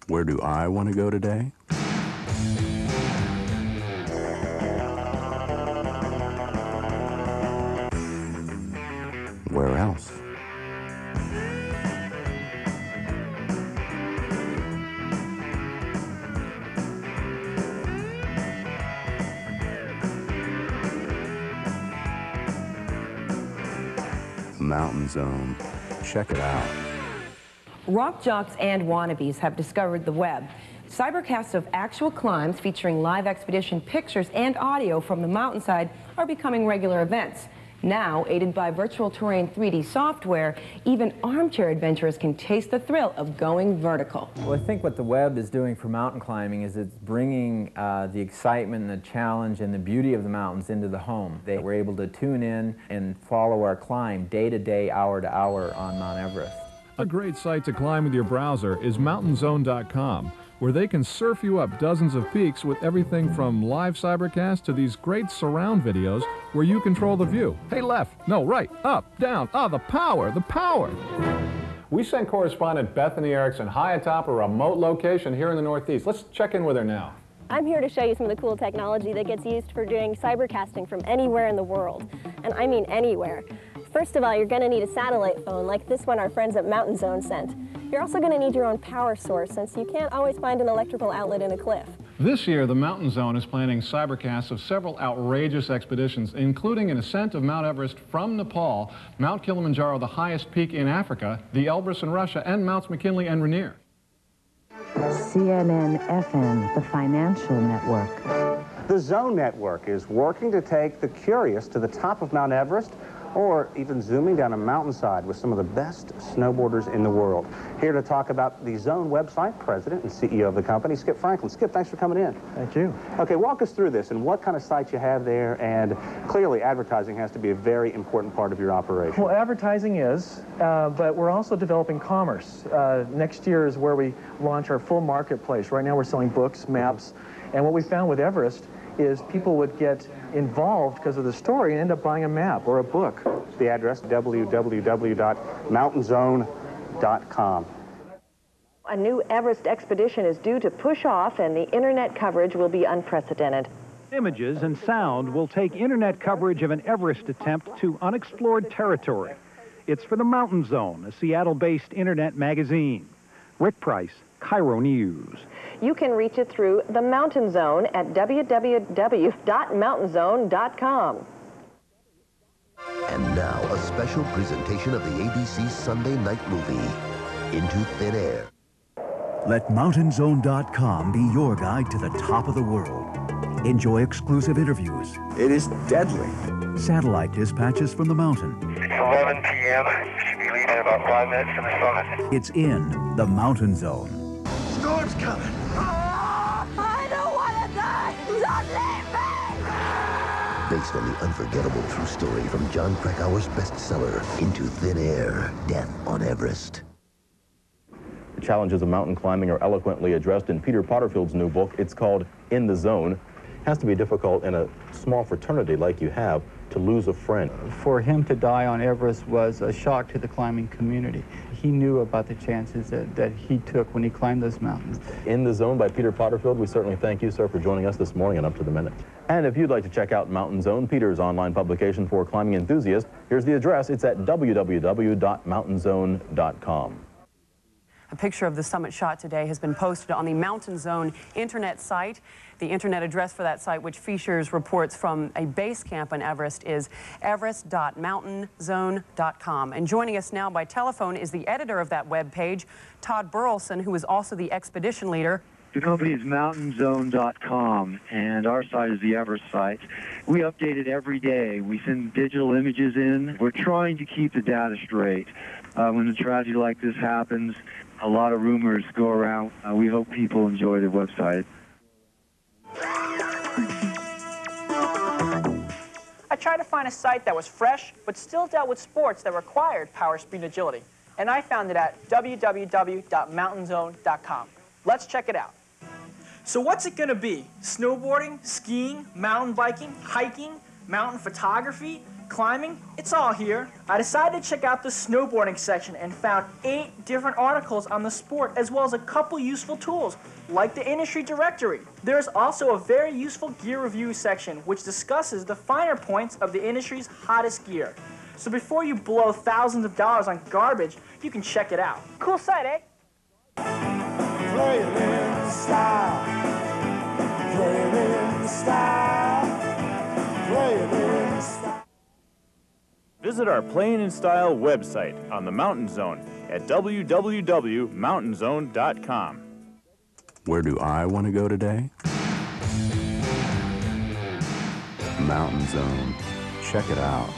Where do I want to go today? Where else? Mountain Zone. Check it out. Rock jocks and wannabes have discovered the web. Cybercasts of actual climbs featuring live expedition pictures and audio from the mountainside are becoming regular events. Now, aided by virtual terrain 3D software, even armchair adventurers can taste the thrill of going vertical. Well, I think what the web is doing for mountain climbing is it's bringing the excitement and the challenge and the beauty of the mountains into the home. They were able to tune in and follow our climb day to day, hour to hour on Mount Everest. A great site to climb with your browser is mountainzone.com, where they can surf you up dozens of peaks with everything from live cybercasts to these great surround videos where you control the view. Hey, left, no, right, up, down, the power, the power. We sent correspondent Bethany Erickson high atop a remote location here in the Northeast. Let's check in with her now. I'm here to show you some of the cool technology that gets used for doing cybercasting from anywhere in the world. And I mean anywhere. First of all, you're going to need a satellite phone like this one our friends at Mountain Zone sent. You're also going to need your own power source since you can't always find an electrical outlet in a cliff. This year, the Mountain Zone is planning cybercasts of several outrageous expeditions, including an ascent of Mount Everest from Nepal, Mount Kilimanjaro, the highest peak in Africa, the Elbrus in Russia, and Mounts McKinley and Rainier. CNN-FM, the financial network. The Zone Network is working to take the curious to the top of Mount Everest, or even zooming down a mountainside with some of the best snowboarders in the world. Here to talk about the Zone website, President and CEO of the company, Skip Franklin. Skip, thanks for coming in. Thank you. Okay, walk us through this and what kind of sites you have there, and clearly advertising has to be a very important part of your operation. Well, advertising is, but we're also developing commerce. Next year is where we launch our full marketplace. Right now we're selling books, maps, and what we found with Everest is people would get involved because of the story and end up buying a map or a book. The address, www.mountainzone.com. A new Everest expedition is due to push off, and the internet coverage will be unprecedented. Images and sound will take internet coverage of an Everest attempt to unexplored territory. It's for the Mountain Zone, a Seattle-based internet magazine. Rick Price, Cairo News. You can reach it through the Mountain Zone at www.mountainzone.com. And now, a special presentation of the ABC Sunday night movie, Into Thin Air. Let MountainZone.com be your guide to the top of the world. Enjoy exclusive interviews. It is deadly. Satellite dispatches from the mountain. It's 11 p.m. Should be leaving in about 5 minutes from the summit. It's in the Mountain Zone. Storm's coming. I don't want to die. Don't leave me. Based on the unforgettable true story from John Krakauer's bestseller, Into Thin Air, Death on Everest. The challenges of mountain climbing are eloquently addressed in Peter Potterfield's new book. It's called In the Zone. It has to be difficult in a small fraternity like you have to lose a friend. For him to die on Everest was a shock to the climbing community. He knew about the chances that he took when he climbed those mountains. In the Zone by Peter Potterfield. We certainly thank you, sir, for joining us this morning on Up to the Minute. And if you'd like to check out Mountain Zone, Peter's online publication for climbing enthusiasts, here's the address. It's at www.mountainzone.com. A picture of the summit shot today has been posted on the Mountain Zone internet site. The internet address for that site, which features reports from a base camp on Everest, is everest.mountainzone.com. And joining us now by telephone is the editor of that webpage, Todd Burleson, who is also the expedition leader. The company is mountainzone.com, and our site is the Everest site. We update it every day. We send digital images in. We're trying to keep the data straight. When a tragedy like this happens, a lot of rumors go around. We hope people enjoy the website. I tried to find a site that was fresh, but still dealt with sports that required power, speed, and agility. And I found it at www.mountainzone.com. Let's check it out. So what's it going to be? Snowboarding, skiing, mountain biking, hiking, mountain photography, Climbing, it's all here. I decided to check out the snowboarding section and found 8 different articles on the sport, as well as a couple useful tools, like the industry directory. There's also a very useful gear review section, which discusses the finer points of the industry's hottest gear. So before you blow thousands of dollars on garbage, you can check it out. Cool site, eh? Play it in style. Play it in style. Play it in style. Visit our Playing in Style website on the Mountain Zone at www.mountainzone.com. Where do I want to go today? Mountain Zone. Check it out.